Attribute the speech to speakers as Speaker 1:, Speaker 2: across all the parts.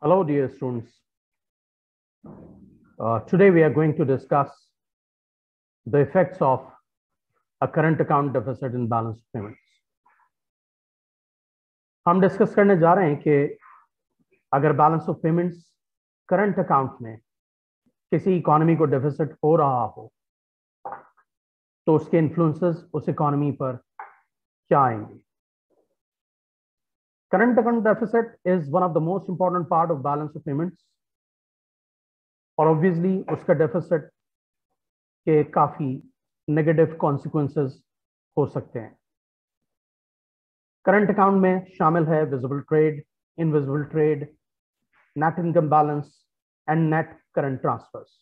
Speaker 1: Hello, dear students. Today we are going to discuss the effects of a current account deficit in balance of payments. हम discuss करने जा रहे हैं कि अगर balance of payments current account में किसी इकोनॉमी को डेफिसिट हो रहा हो तो उसके इन्फ्लुएंसेस उस इकोनॉमी पर क्या आएंगे. Current account deficit is one of the most important part of balance of payments और ऑब्वियसली उसका डेफिसिट के काफी नेगेटिव कॉन्सिक्वेंसेस हो सकते हैं. करंट अकाउंट में शामिल है visible trade, invisible trade, net income balance and net current transfers.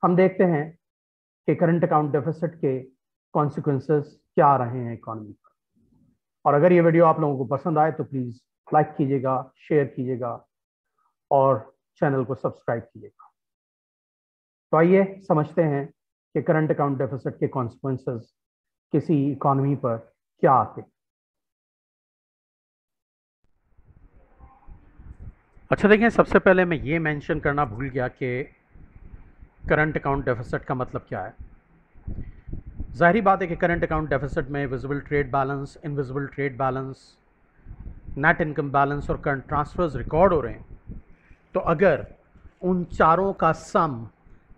Speaker 1: हम देखते हैं कि करंट अकाउंट डेफिसिट के कॉन्सिक्वेंसेस क्या आ रहे हैं इकोनॉमी पर. और अगर ये वीडियो आप लोगों को पसंद आए तो प्लीज लाइक कीजिएगा, शेयर कीजिएगा और चैनल को सब्सक्राइब कीजिएगा. तो आइए समझते हैं कि करंट अकाउंट डेफिसिट के कॉन्सिक्वेंसेस किसी इकोनॉमी पर क्या आते हैं. अच्छा देखिए, सबसे पहले मैं ये मेंशन करना भूल गया कि करंट अकाउंट डेफिसिट का मतलब क्या है. जाहिर बात है कि करंट अकाउंट डेफिसिट में visible trade balance, invisible trade balance, net income balance और करंट ट्रांसफर्स रिकॉर्ड हो रहे हैं. तो अगर उन चारों का सम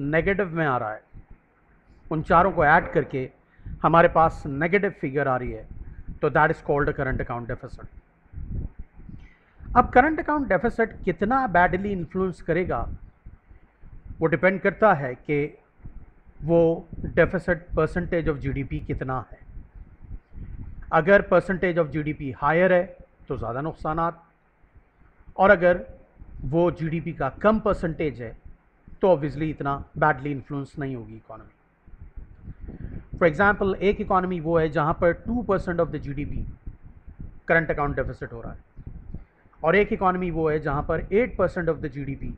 Speaker 1: नेगेटिव में आ रहा है, उन चारों को ऐड करके हमारे पास नेगेटिव फिगर आ रही है, तो that is called a current account deficit. अब करंट अकाउंट डेफिसिट कितना बैडली इन्फ्लुएंस करेगा वो डिपेंड करता है कि वो डेफिसिट परसेंटेज ऑफ जीडीपी कितना है. अगर परसेंटेज ऑफ जीडीपी हायर है तो ज़्यादा नुकसानात, और अगर वो जीडीपी का कम परसेंटेज है तो ऑब्वियसली इतना बैडली इन्फ्लुएंस नहीं होगी इकोनॉमी. फॉर एग्जांपल, एक इकोनॉमी वो है जहाँ पर 2% of the GDP current account deficit हो रहा है, और एक इकोनॉमी वो है जहाँ पर 8% of the GDP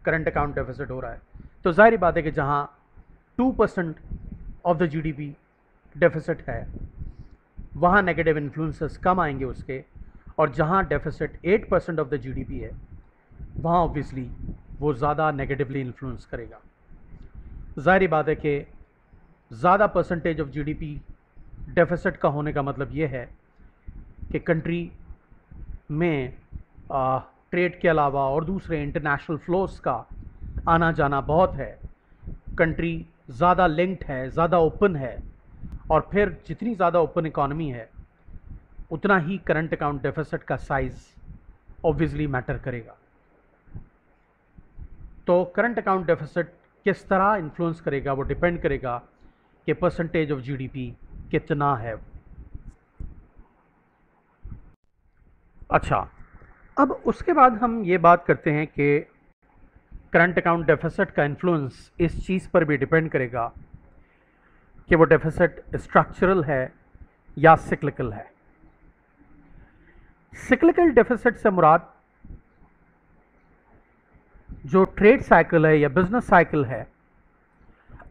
Speaker 1: current account deficit हो रहा है. तो जाहिर बात है कि जहाँ 2% ऑफ द जीडीपी डेफिसिट है वहाँ नेगेटिव इन्फ्लुएंसेस कम आएंगे उसके, और जहाँ डेफिसिट 8% ऑफ द जीडीपी है वहाँ ऑब्वियसली वो ज़्यादा नेगेटिवली इन्फ्लुएंस करेगा. जाहिर बात है कि ज़्यादा परसेंटेज ऑफ जीडीपी डेफिसिट का होने का मतलब ये है कि कंट्री में ट्रेड के अलावा और दूसरे इंटरनेशनल फ्लोस का आना जाना बहुत है, कंट्री ज़्यादा लिंक्ड है, ज़्यादा ओपन है, और फिर जितनी ज़्यादा ओपन इकॉनमी है उतना ही करंट अकाउंट डेफिसिट का साइज़ ऑब्वियसली मैटर करेगा. तो करंट अकाउंट डेफिसिट किस तरह इन्फ्लुएंस करेगा वो डिपेंड करेगा कि परसेंटेज ऑफ जीडीपी कितना है. अच्छा, अब उसके बाद हम ये बात करते हैं कि करंट अकाउंट डेफिसिट का इन्फ्लुएंस इस चीज़ पर भी डिपेंड करेगा कि वो डेफिसिट स्ट्रक्चरल है या सिक्लिकल है. सिक्लिकल डेफिसिट से मुराद जो ट्रेड साइकिल है या बिजनेस साइकिल है,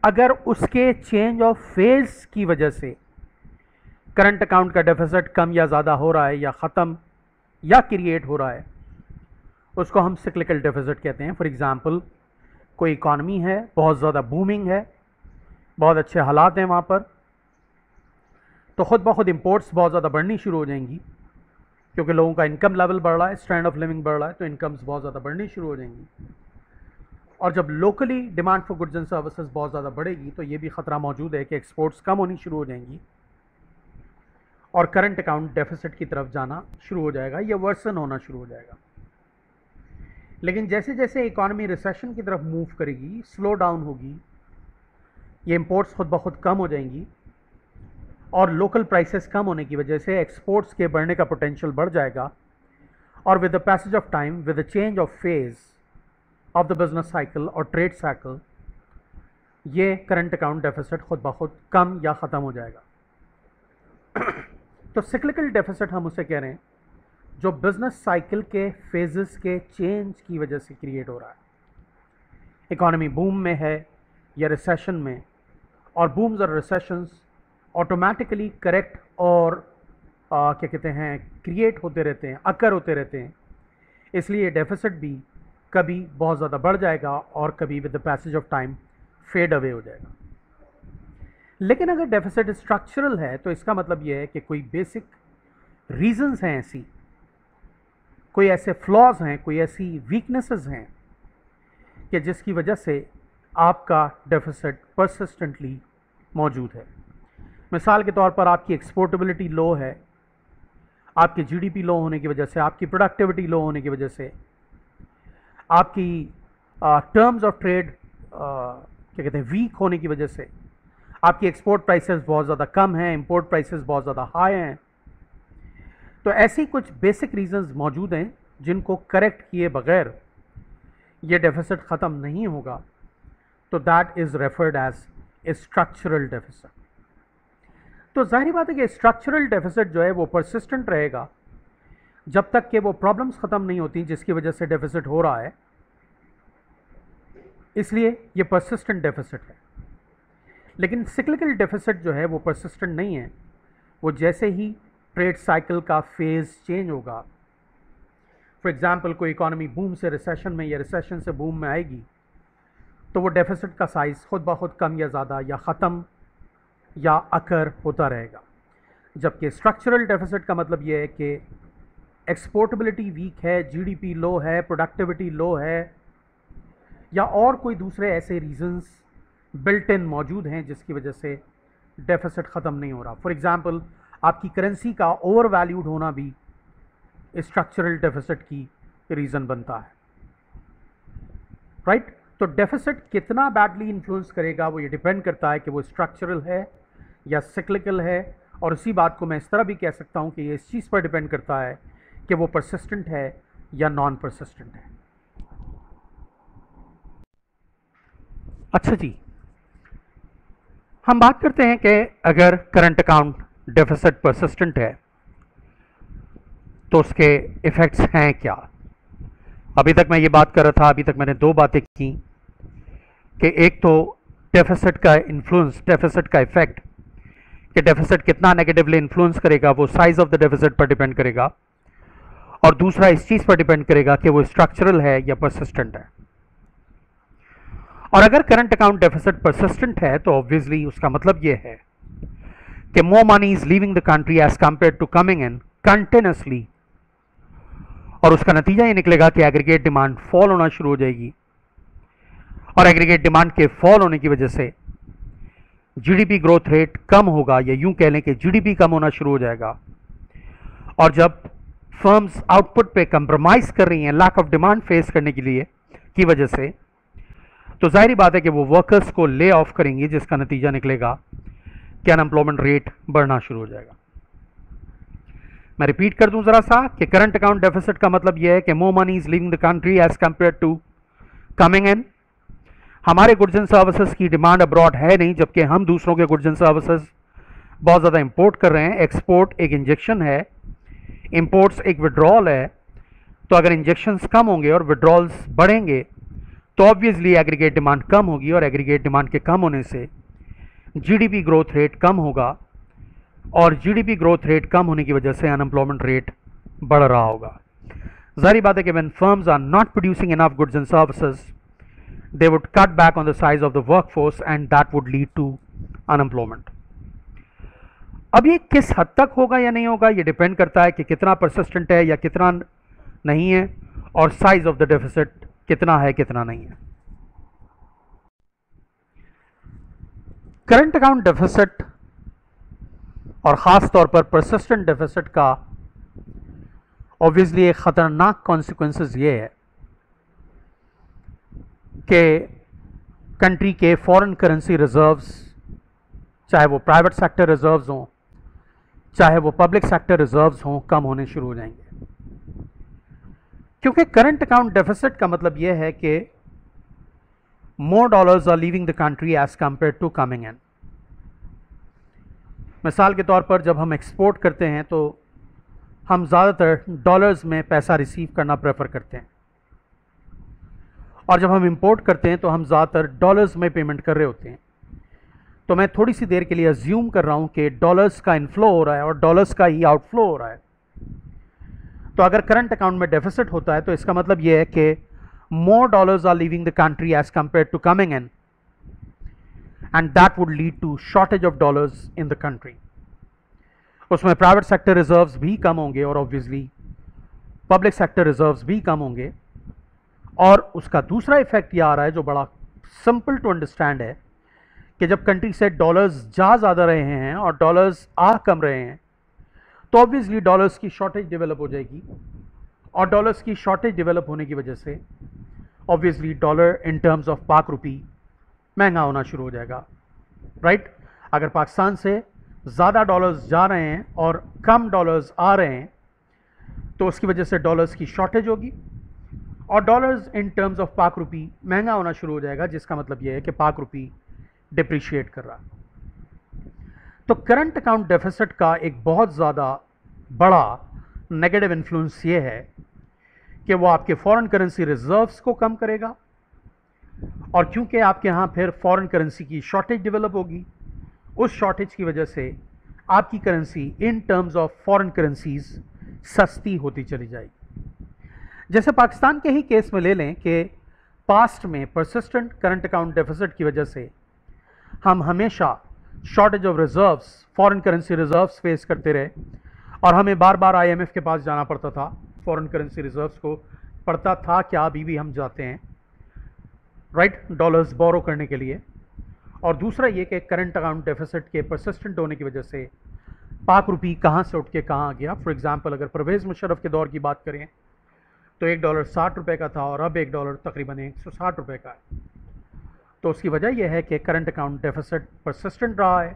Speaker 1: अगर उसके चेंज ऑफ फेज की वजह से करंट अकाउंट का डेफिसिट कम या ज़्यादा हो रहा है या ख़त्म या क्रिएट हो रहा है, उसको हम सिक्लिकल डेफिसिट कहते हैं. फॉर एग्जांपल, कोई इकॉनमी है, बहुत ज़्यादा बूमिंग है, बहुत अच्छे हालात हैं वहाँ पर, तो ख़ुद ब खुद इम्पोर्ट्स बहुत ज़्यादा बढ़नी शुरू हो जाएंगी क्योंकि लोगों का इनकम लेवल बढ़ रहा है, स्टैंडर्ड ऑफ लिविंग बढ़ रहा है, तो इनकम्स बहुत ज़्यादा बढ़नी शुरू हो जाएंगी. और जब locally demand for goods and services बहुत ज़्यादा बढ़ेगी तो ये भी ख़तरा मौजूद है कि एक्सपोर्ट्स कम होनी शुरू हो जाएंगी और करंट अकाउंट डेफिसिट की तरफ जाना शुरू हो जाएगा, या वर्सन होना शुरू हो जाएगा. लेकिन जैसे जैसे इकॉनमी रिसेशन की तरफ मूव करेगी, स्लो डाउन होगी, ये इंपोर्ट्स खुद ब खुद कम हो जाएंगी और लोकल प्राइसेस कम होने की वजह से एक्सपोर्ट्स के बढ़ने का पोटेंशियल बढ़ जाएगा. और with the passage of time, with the change of phase of the business cycle और ट्रेड साइकिल, ये करंट अकाउंट डेफिसिट खुद ब खुद कम या ख़त्म हो जाएगा. तो सिक्लिकल डेफिसिट हम उसे कह रहे हैं जो बिजनेस साइकिल के फेजेस के चेंज की वजह से क्रिएट हो रहा है. इकॉनमी बूम में है या रिसेशन में, और बूम्स और रिसेशंस ऑटोमेटिकली करेक्ट और क्या कहते हैं क्रिएट होते रहते हैं, अकर होते रहते हैं इसलिए डेफिसिट भी कभी बहुत ज़्यादा बढ़ जाएगा और कभी with the passage of time fade away हो जाएगा। लेकिन अगर डेफिसिट स्ट्रक्चरल है तो इसका मतलब यह है कि कोई बेसिक रीजंस हैं ऐसी, कोई ऐसे फ्लॉज हैं, कोई ऐसी वीकनेसेस हैं कि जिसकी वजह से आपका डेफिसिट परसिस्टेंटली मौजूद है। मिसाल के तौर पर आपकी एक्सपोर्टेबिलिटी लो है, आपकी जीडीपी लो होने की वजह से, आपकी प्रोडक्टिविटी लो होने की वजह से, आपकी टर्म्स ऑफ ट्रेड क्या कहते हैं वीक होने की वजह से, आपकी एक्सपोर्ट प्राइसेस बहुत ज़्यादा कम हैं, इंपोर्ट प्राइसेस बहुत ज़्यादा हाई हैं। तो ऐसी कुछ बेसिक रीजंस मौजूद हैं जिनको करेक्ट किए बगैर ये डेफिसिट ख़त्म नहीं होगा, तो that is referred as a structural deficit. तो जाहिर बात है कि स्ट्रक्चरल डेफिसिट जो है वो परसिस्टेंट रहेगा जब तक कि वो प्रॉब्लम्स ख़त्म नहीं होती जिसकी वजह से डेफिसिट हो रहा है, इसलिए ये परसिस्टेंट डेफिसिट है। लेकिन सिक्लिकल डेफिसिट जो है वो परसिस्टेंट नहीं है, वो जैसे ही ट्रेड साइकिल का फेज़ चेंज होगा, फॉर एग्जांपल कोई इकोनॉमी बूम से रिसेशन में या रिसेशन से बूम में आएगी, तो वो डेफिसिट का साइज़ खुद ब खुद कम या ज़्यादा या ख़त्म या अकर होता रहेगा। जबकि स्ट्रक्चरल डेफिसिट का मतलब ये है कि एक्सपोर्टेबिलिटी वीक है, जीडीपी लो है, प्रोडक्टिविटी लो है, या और कोई दूसरे ऐसे रीजंस बिल्ट इन मौजूद हैं जिसकी वजह से डेफिसिट ख़त्म नहीं हो रहा। फॉर एग्जांपल आपकी करेंसी का ओवर वैल्यूड होना भी स्ट्रक्चरल डेफिसिट की रीज़न बनता है, राइट। तो डेफिसिट कितना बैडली इन्फ्लुएंस करेगा वो ये डिपेंड करता है कि वो स्ट्रक्चरल है या सिक्लिकल है, और इसी बात को मैं इस तरह भी कह सकता हूँ कि ये इस चीज़ पर डिपेंड करता है कि वो परसिस्टेंट है या नॉन परसिस्टेंट है। अच्छा जी, हम बात करते हैं कि अगर करंट अकाउंट डेफिसिट परसिस्टेंट है तो उसके इफ़ेक्ट्स हैं क्या। अभी तक मैं ये बात कर रहा था, अभी तक मैंने दो बातें की कि एक तो डेफिसिट का इन्फ्लुएंस, डेफिसिट का इफेक्ट, कि डेफिसिट कितना नेगेटिवली इन्फ्लुएंस करेगा वो साइज ऑफ द डेफिसिट पर डिपेंड करेगा, और दूसरा इस चीज़ पर डिपेंड करेगा कि वो स्ट्रक्चरल है या परसिस्टेंट है। और अगर करंट अकाउंट डेफिसिट परसिस्टेंट है तो ऑब्वियसली उसका मतलब ये है कि more money is leaving the country as compare to coming in continuously, और उसका नतीजा ये निकलेगा कि एग्रीगेट डिमांड फॉल होना शुरू हो जाएगी, और एग्रीगेट डिमांड के फॉल होने की वजह से जीडीपी ग्रोथ रेट कम होगा, या यूं कह लें कि जीडीपी कम होना शुरू हो जाएगा। और जब फर्म्स आउटपुट पे कंप्रोमाइज कर रही हैं लैक ऑफ डिमांड फेस करने के लिए की वजह से, तो जाहिर बात है कि वो वर्कर्स को ले ऑफ करेंगी, जिसका नतीजा निकलेगा कि अनएम्प्लॉयमेंट रेट बढ़ना शुरू हो जाएगा। मैं रिपीट कर दूं जरा सा कि करंट अकाउंट डेफिसिट का मतलब यह है कि more money is leaving the country as compare to coming in. हमारे गुड्स एंड सर्विसेज की डिमांड अब्रॉड है नहीं, जबकि हम दूसरों के गुड्स एंड सर्विसेज बहुत ज़्यादा इंपोर्ट कर रहे हैं। एक्सपोर्ट एक इंजेक्शन है, इंपोर्ट्स एक विड्रॉल है। तो अगर इंजेक्शंस कम होंगे और विड्रॉल्स बढ़ेंगे तो ऑब्वियसली एग्रीगेट डिमांड कम होगी, और एग्रीगेट डिमांड के कम होने से जीडीपी ग्रोथ रेट कम होगा, और जीडीपी ग्रोथ रेट कम होने की वजह से अनएम्प्लॉयमेंट रेट बढ़ रहा होगा। जाहिर बात है कि when firms are not producing enough goods and services they would cut back on the size of the workforce and that would lead to unemployment. अब ये किस हद तक होगा या नहीं होगा ये डिपेंड करता है कि कितना परसिस्टेंट है या कितना नहीं है, और साइज ऑफ द डेफिसिट कितना है कितना नहीं है। करंट अकाउंट डेफिसिट और ख़ास तौर पर परसिस्टेंट डेफिसिट का ऑब्वियसली एक ख़तरनाक कॉन्सिक्वेंसेस ये है कि कंट्री के फॉरेन करेंसी रिजर्व्स, चाहे वो प्राइवेट सेक्टर रिजर्व्स हों चाहे वो पब्लिक सेक्टर रिजर्व्स हों, कम होने शुरू हो जाएंगे। क्योंकि करंट अकाउंट डेफिसिट का मतलब यह है कि more dollars are leaving the country as compare to coming in. मिसाल के तौर पर जब हम एक्सपोर्ट करते हैं तो हम ज़्यादातर डॉलर्स में पैसा रिसीव करना प्रेफर करते हैं, और जब हम इंपोर्ट करते हैं तो हम ज़्यादातर डॉलर्स में पेमेंट कर रहे होते हैं। तो मैं थोड़ी सी देर के लिए अज्यूम कर रहा हूँ कि डॉलर्स का इनफ्लो हो रहा है और डॉलर्स का ही आउटफ्लो हो रहा है। तो अगर करंट अकाउंट में डेफिसिट होता है तो इसका मतलब यह है कि more dollars are leaving the country as compared to coming in, and that would lead to shortage of dollars in the country. उसमें प्राइवेट सेक्टर रिजर्व्स भी कम होंगे और ऑब्वियसली पब्लिक सेक्टर रिजर्व्स भी कम होंगे, और उसका दूसरा इफेक्ट ये आ रहा है जो बड़ा सिंपल टू अंडरस्टैंड है कि जब कंट्री से डॉलर्स जा ज़्यादा रहे हैं और डॉलर्स आ कम रहे हैं तो ऑब्वियसली डॉलर्स की शॉर्टेज डेवलप हो जाएगी, और डॉलर्स की शॉर्टेज डेवलप होने की वजह से obviously dollar in terms of पाक रुपी महंगा होना शुरू हो जाएगा, राइट। अगर पाकिस्तान से ज़्यादा डॉलर्स जा रहे हैं और कम डॉलर्स आ रहे हैं तो उसकी वजह से डॉलर्स की शॉर्टेज होगी, और डॉलर्स इन टर्म्स ऑफ पाक रुपी महंगा होना शुरू हो जाएगा, जिसका मतलब यह है कि पाक रुपी डिप्रिशिएट कर रहा है। तो करंट अकाउंट डेफिसिट का एक बहुत ज़्यादा बड़ा नेगेटिव इन्फ्लुएंस ये है कि वो आपके फॉरेन करेंसी रिजर्व्स को कम करेगा, और क्योंकि आपके यहाँ फिर फॉरेन करेंसी की शॉर्टेज डेवलप होगी, उस शॉर्टेज की वजह से आपकी currency in terms of foreign currencies सस्ती होती चली जाएगी। जैसे पाकिस्तान के ही केस में ले लें कि पास्ट में परसिस्टेंट करंट अकाउंट डेफिसिट की वजह से हम हमेशा shortage of reserves, foreign currency reserves face करते रहे, और हमें बार बार IMF के पास जाना पड़ता था फॉरेन करेंसी रिजर्व्स को पड़ता था, क्या अभी भी हम जाते हैं, राइट, डॉलर्स बोरो करने के लिए। और दूसरा ये कि करंट अकाउंट डेफिसिट के परसिस्टेंट होने की वजह से पाक रुपी कहाँ से उठ के कहाँ आ गया। फॉर एग्जांपल अगर परवेज़ मुशर्रफ के दौर की बात करें तो $1 60 रुपये का था और अब $1 तकरीबन 160 रुपये का है। तो उसकी वजह यह है कि करंट अकाउंट डेफिसिट परसिस्टेंट रहा है,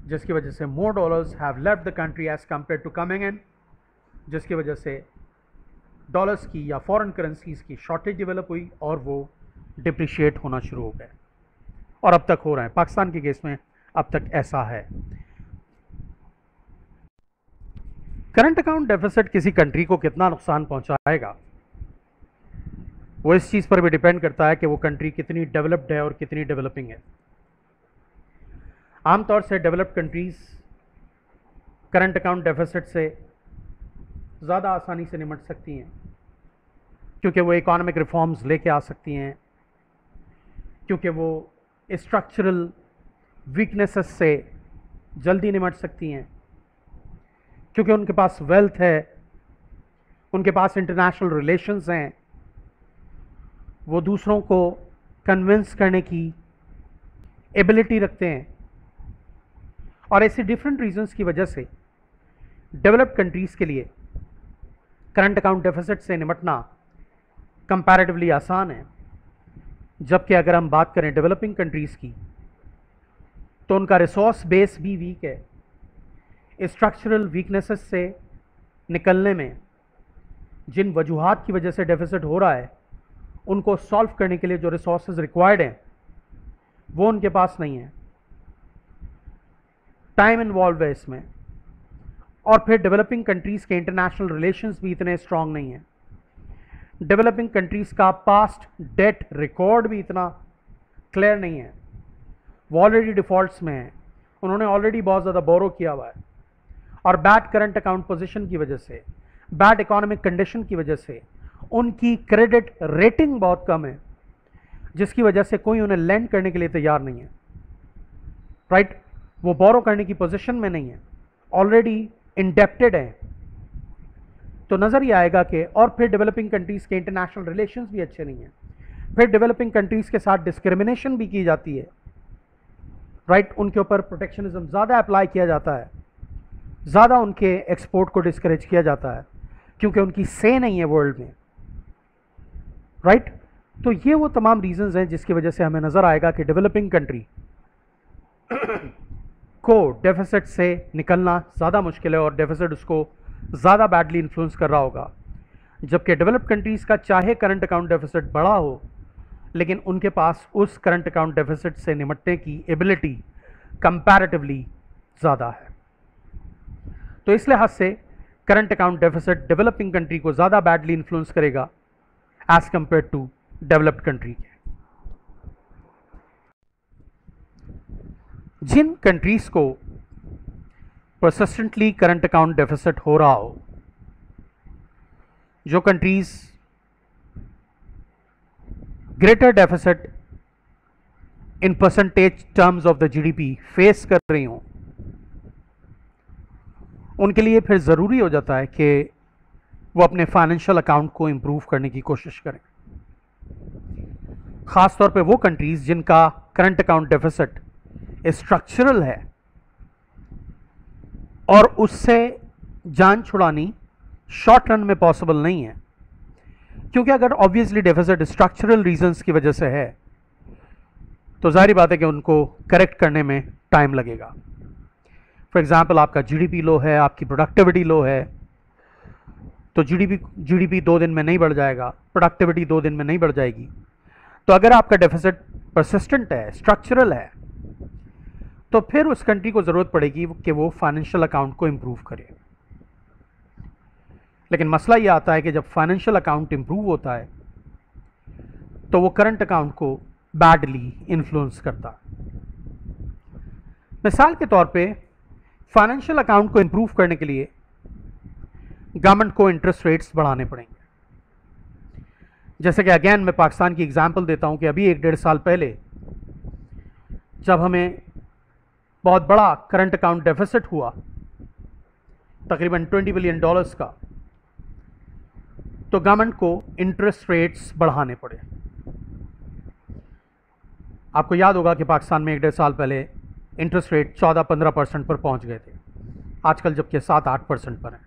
Speaker 1: जिसकी वजह से more dollars have left the country as compare to coming in, जिसकी वजह से डॉलर्स की या फॉरेन करेंसीज की शॉर्टेज डेवलप हुई और वो डिप्रिशिएट होना शुरू हो गए, और अब तक हो रहा है। पाकिस्तान के केस में अब तक ऐसा है। करंट अकाउंट डेफिसिट किसी कंट्री को कितना नुकसान पहुंचाएगा वो इस चीज़ पर भी डिपेंड करता है कि वो कंट्री कितनी डेवलप्ड है और कितनी डेवलपिंग है। आमतौर से developed countries current account deficit से ज़्यादा आसानी से निपट सकती हैं, क्योंकि वो इकोनॉमिक रिफॉर्म्स लेके आ सकती हैं, क्योंकि वो स्ट्रक्चरल वीकनेसेस से जल्दी निपट सकती हैं, क्योंकि उनके पास वेल्थ है, उनके पास इंटरनेशनल रिलेशंस हैं, वो दूसरों को कन्विंस करने की एबिलिटी रखते हैं, और ऐसे डिफरेंट रीजंस की वजह से डेवलप्ड कंट्रीज़ के लिए करंट अकाउंट डेफिसिट से निपटना कंपैरेटिवली आसान है। जबकि अगर हम बात करें डेवलपिंग कंट्रीज़ की तो उनका रिसोर्स बेस भी वीक है। स्ट्रक्चरल वीकनेसेस से निकलने में जिन वजूहात की वजह से डेफिसिट हो रहा है उनको सॉल्व करने के लिए जो रिसोर्सेज रिक्वायर्ड हैं वो उनके पास नहीं है, टाइम इन्वॉल्व है इसमें, और फिर डेवलपिंग कंट्रीज़ के इंटरनेशनल रिलेशंस भी इतने स्ट्रांग नहीं हैं। डेवलपिंग कंट्रीज़ का पास्ट डेट रिकॉर्ड भी इतना क्लियर नहीं है, वो ऑलरेडी डिफ़ॉल्ट्स में है, उन्होंने ऑलरेडी बहुत ज़्यादा बोरो किया हुआ है, और बैड करंट अकाउंट पोजीशन की वजह से, बैड इकोनॉमिक कंडीशन की वजह से उनकी क्रेडिट रेटिंग बहुत कम है, जिसकी वजह से कोई उन्हें लेंड करने के लिए तैयार नहीं है, राइट। वो बोरो करने की पोजीशन में नहीं है, ऑलरेडी इंडेप्टेड है। तो नज़र ये आएगा कि, और फिर डेवलपिंग कंट्रीज़ के इंटरनेशनल रिलेशंस भी अच्छे नहीं हैं, फिर डेवलपिंग कंट्रीज़ के साथ डिस्क्रिमिनेशन भी की जाती है, राइट। उनके ऊपर प्रोटेक्शनिज्म ज़्यादा अप्लाई किया जाता है, ज़्यादा उनके एक्सपोर्ट को डिस्करेज किया जाता है, क्योंकि उनकी से नहीं है वर्ल्ड में, राइट। तो ये वो तमाम रीजंस हैं जिसकी वजह से हमें नज़र आएगा कि डेवलपिंग कंट्री को डेफिसिट से निकलना ज़्यादा मुश्किल है, और डेफिसिट उसको ज़्यादा बैडली इन्फ्लुएंस कर रहा होगा। जबकि डेवलप्ड कंट्रीज़ का चाहे करंट अकाउंट डेफिसिट बड़ा हो, लेकिन उनके पास उस करंट अकाउंट डेफिसिट से निपटने की एबिलिटी कंपैरेटिवली ज़्यादा है। तो इस लिहाज से current account deficit developing country को ज़्यादा बैडली इन्फ्लुएंस करेगा as compare to developed country के। जिन कंट्रीज़ को परसिस्टेंटली करंट अकाउंट डेफिसिट हो रहा हो जो countries greater deficit in percentage terms of the GDP face कर रही हों, उनके लिए फिर ज़रूरी हो जाता है कि वो अपने फाइनेंशियल अकाउंट को इम्प्रूव करने की कोशिश करें। ख़ास तौर पे वो कंट्रीज़ जिनका करंट अकाउंट डेफिसिट स्ट्रक्चरल है और उससे जान छुड़ानी शॉर्ट रन में पॉसिबल नहीं है, क्योंकि अगर ऑब्वियसली डेफिसिट स्ट्रक्चरल रीजंस की वजह से है तो जाहिर बात है कि उनको करेक्ट करने में टाइम लगेगा। फॉर एग्जांपल, आपका जीडीपी लो है, आपकी प्रोडक्टिविटी लो है, तो जीडीपी 2 दिन में नहीं बढ़ जाएगा, प्रोडक्टिविटी 2 दिन में नहीं बढ़ जाएगी। तो अगर आपका डेफिसिट परसिस्टेंट है, स्ट्रक्चरल है, तो फिर उस कंट्री को ज़रूरत पड़ेगी कि वो फाइनेंशियल अकाउंट को इम्प्रूव करे। लेकिन मसला ये आता है कि जब फाइनेंशियल अकाउंट इम्प्रूव होता है तो वो करंट अकाउंट को बैडली इन्फ्लुएंस करता है। मिसाल के तौर पे फाइनेंशियल अकाउंट को इम्प्रूव करने के लिए गवर्नमेंट को इंटरेस्ट रेट्स बढ़ाने पड़ेंगे। जैसे कि अगेन मैं पाकिस्तान की एग्जांपल देता हूं कि अभी 1-1.5 साल पहले जब हमें बहुत बड़ा करंट अकाउंट डेफिसिट हुआ, तकरीबन $20 बिलियन का, तो गवर्नमेंट को इंटरेस्ट रेट्स बढ़ाने पड़े। आपको याद होगा कि पाकिस्तान में 1-1.5 साल पहले इंटरेस्ट रेट 14-15% पर पहुंच गए थे, आजकल जबकि 7-8% पर हैं।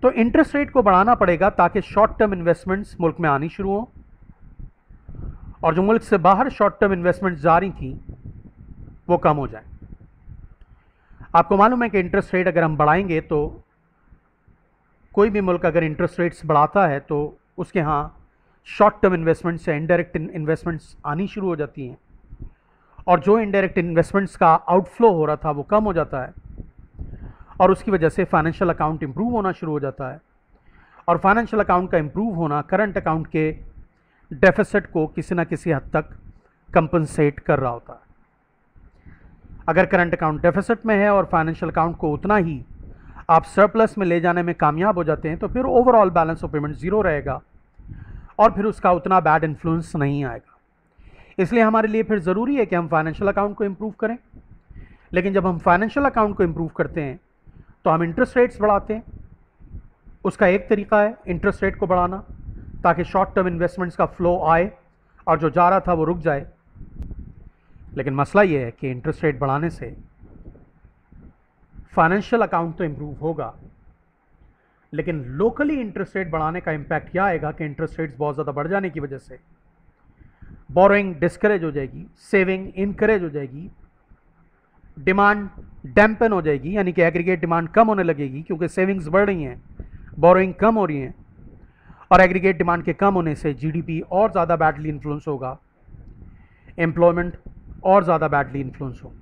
Speaker 1: तो इंटरेस्ट रेट को बढ़ाना पड़ेगा ताकि शॉर्ट टर्म इन्वेस्टमेंट्स मुल्क में आनी शुरू हों, और जो मुल्क से बाहर शॉर्ट टर्म इन्वेस्टमेंट्स जा रही थी वो कम हो जाए। आपको मालूम है कि इंटरेस्ट रेट अगर हम बढ़ाएंगे तो कोई भी मुल्क अगर इंटरेस्ट रेट्स बढ़ाता है तो उसके यहाँ शॉर्ट टर्म इन्वेस्टमेंट्स से इनडायरेक्ट इन्वेस्टमेंट्स आनी शुरू हो जाती हैं, और जो इनडायरेक्ट इन्वेस्टमेंट्स का आउटफ्लो हो रहा था वो कम हो जाता है, और उसकी वजह से फाइनेंशियल अकाउंट इम्प्रूव होना शुरू हो जाता है। और फाइनेंशियल अकाउंट का इम्प्रूव होना करंट अकाउंट के डेफिसिट को किसी ना किसी हद तक कंपनसेट कर रहा होता है। अगर करंट अकाउंट डेफिसिट में है और फाइनेंशियल अकाउंट को उतना ही आप सरप्लस में ले जाने में कामयाब हो जाते हैं तो फिर overall balance of payment zero रहेगा और फिर उसका उतना बैड इन्फ्लुएंस नहीं आएगा। इसलिए हमारे लिए फिर ज़रूरी है कि हम फाइनेंशियल अकाउंट को इम्प्रूव करें। लेकिन जब हम फाइनेंशियल अकाउंट को इम्प्रूव करते हैं तो हम इंटरेस्ट रेट्स बढ़ाते हैं। उसका एक तरीका है इंटरेस्ट रेट को बढ़ाना ताकि शॉर्ट टर्म इन्वेस्टमेंट्स का फ्लो आए और जो जा रहा था वो रुक जाए। लेकिन मसला ये है कि इंटरेस्ट रेट बढ़ाने से फाइनेंशियल अकाउंट तो इम्प्रूव होगा, लेकिन लोकली इंटरेस्ट रेट बढ़ाने का इम्पैक्ट क्या आएगा कि इंटरेस्ट रेट्स बहुत ज़्यादा बढ़ जाने की वजह से बोरोइंग डिस्करेज हो जाएगी, सेविंग इनकरेज हो जाएगी, डिमांड डैम्पन हो जाएगी, यानी कि एग्रीगेट डिमांड कम होने लगेगी क्योंकि सेविंग्स बढ़ रही हैं, बोरोइंग कम हो रही हैं, और एग्रीगेट डिमांड के कम होने से जीडीपी और ज़्यादा बैडली इन्फ्लुएंस होगा, एम्प्लॉयमेंट और ज़्यादा बैडली इन्फ्लुएंस होगी।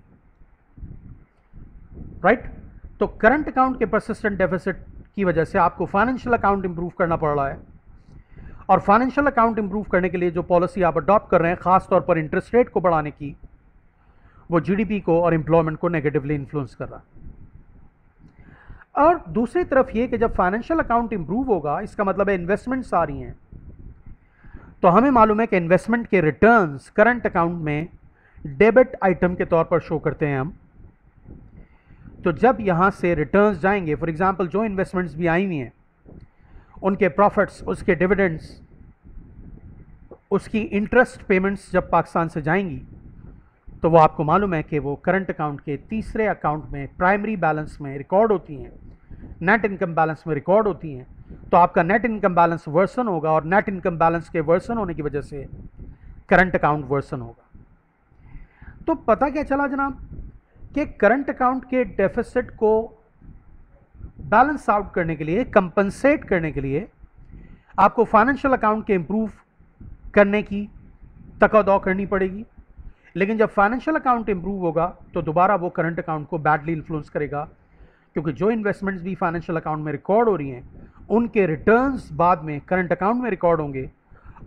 Speaker 1: राइट? तो करंट अकाउंट के परसिस्टेंट डेफिसिट की वजह से आपको फाइनेंशियल अकाउंट इंप्रूव करना पड़ रहा है, और फाइनेंशियल अकाउंट इंप्रूव करने के लिए जो पॉलिसी आप अडॉप्ट कर रहे हैं, खास तौर पर इंटरेस्ट रेट को बढ़ाने की, वो जीडीपी को और एम्प्लॉयमेंट को नेगेटिवली इन्फ्लुएंस कर रहा है। और दूसरी तरफ ये कि जब फाइनेंशियल अकाउंट इंप्रूव होगा, इसका मतलब है इन्वेस्टमेंट्स आ रही हैं, तो हमें मालूम है कि इन्वेस्टमेंट के रिटर्न्स करंट अकाउंट में डेबिट आइटम के तौर पर शो करते हैं हम। तो जब यहाँ से रिटर्न्स जाएंगे, फॉर एग्जांपल जो इन्वेस्टमेंट्स भी आई हुई हैं उनके प्रॉफिट्स, उसके डिविडेंड्स, उसकी इंटरेस्ट पेमेंट्स जब पाकिस्तान से जाएंगी तो वो आपको मालूम है कि वो करंट अकाउंट के तीसरे अकाउंट में प्राइमरी बैलेंस में रिकॉर्ड होती हैं, नेट इनकम बैलेंस में रिकॉर्ड होती हैं। तो आपका नेट इनकम बैलेंस वर्सन होगा, और नेट इनकम बैलेंस के वर्सन होने की वजह से करंट अकाउंट वर्सन होगा। तो पता क्या चला जनाब कि करंट अकाउंट के डेफिसिट को बैलेंस आउट करने के लिए, कंपनसेट करने के लिए आपको फाइनेंशियल अकाउंट के इम्प्रूव करने की तकदौ करनी पड़ेगी। लेकिन जब फाइनेंशियल अकाउंट इंप्रूव होगा तो दोबारा वो करंट अकाउंट को बैडली इन्फ्लुएंस करेगा, क्योंकि जो इन्वेस्टमेंट्स भी फाइनेंशियल अकाउंट में रिकॉर्ड हो रही हैं उनके रिटर्न्स बाद में करंट अकाउंट में रिकॉर्ड होंगे,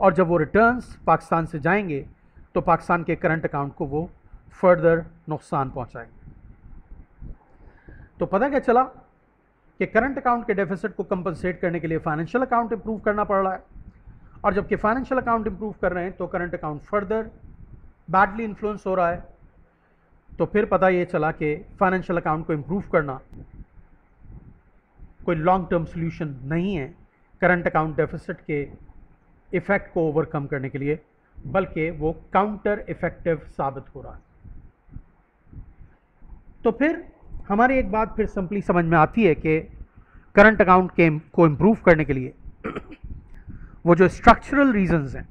Speaker 1: और जब वो रिटर्न्स पाकिस्तान से जाएंगे तो पाकिस्तान के करंट अकाउंट को वो फर्दर नुकसान पहुंचाएंगे। तो पता क्या चला कि करंट अकाउंट के डेफिसिट को कंपनसेट करने के लिए फाइनेंशियल अकाउंट इंप्रूव करना पड़ रहा है, और जबकि फाइनेंशियल अकाउंट इंप्रूव कर रहे हैं तो current account further badly influence हो रहा है। तो फिर पता ये चला कि फाइनेंशियल अकाउंट को इंप्रूव करना कोई लॉन्ग टर्म सोल्यूशन नहीं है करंट अकाउंट डेफिसिट के इफ़ेक्ट को ओवरकम करने के लिए, बल्कि वो काउंटर इफेक्टिव साबित हो रहा है। तो फिर हमारी एक बात फिर सिंपली समझ में आती है कि करंट अकाउंट के को इम्प्रूव करने के लिए वो जो स्ट्रक्चरल रीजंस हैं,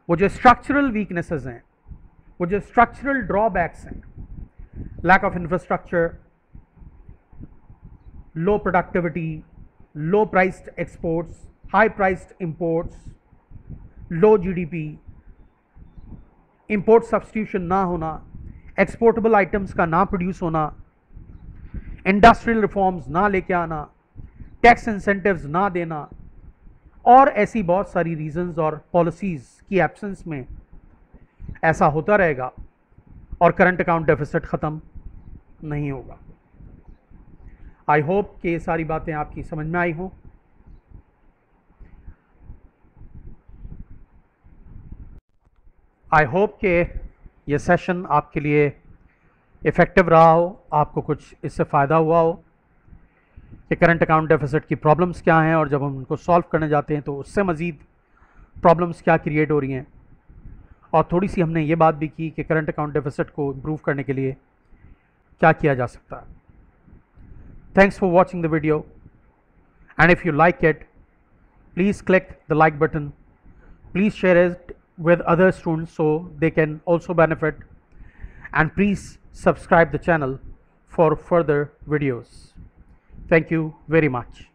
Speaker 1: वो जो स्ट्रक्चरल वीकनेसेस हैं, वो जो स्ट्रक्चरल ड्रॉबैक्स हैं, lack of infrastructure, low productivity, low priced exports, high priced imports, low GDP, import substitution ना होना, एक्सपोर्टेबल आइटम्स का ना प्रोड्यूस होना, इंडस्ट्रियल रिफॉर्म्स ना लेके आना, टैक्स इंसेंटिव्स ना देना, और ऐसी बहुत सारी रीजंस और पॉलिसीज़ की एब्सेंस में ऐसा होता रहेगा और करंट अकाउंट डेफिसिट ख़त्म नहीं होगा। आई होप कि ये सारी बातें आपकी समझ में आई हों। आई होप कि ये सेशन आपके लिए इफ़ेक्टिव रहा हो, आपको कुछ इससे फ़ायदा हुआ हो कि करंट अकाउंट डेफिसिट की प्रॉब्लम्स क्या हैं और जब हम उनको सॉल्व करने जाते हैं तो उससे मज़ीद प्रॉब्लम्स क्या क्रिएट हो रही हैं, और थोड़ी सी हमने ये बात भी की कि करंट अकाउंट डेफिसिट को इम्प्रूव करने के लिए क्या किया जा सकता है। Thanks for watching the video, and if you like it please click the like button, please share it with other students so they can also benefit, and please subscribe the channel for further videos. Thank you very much.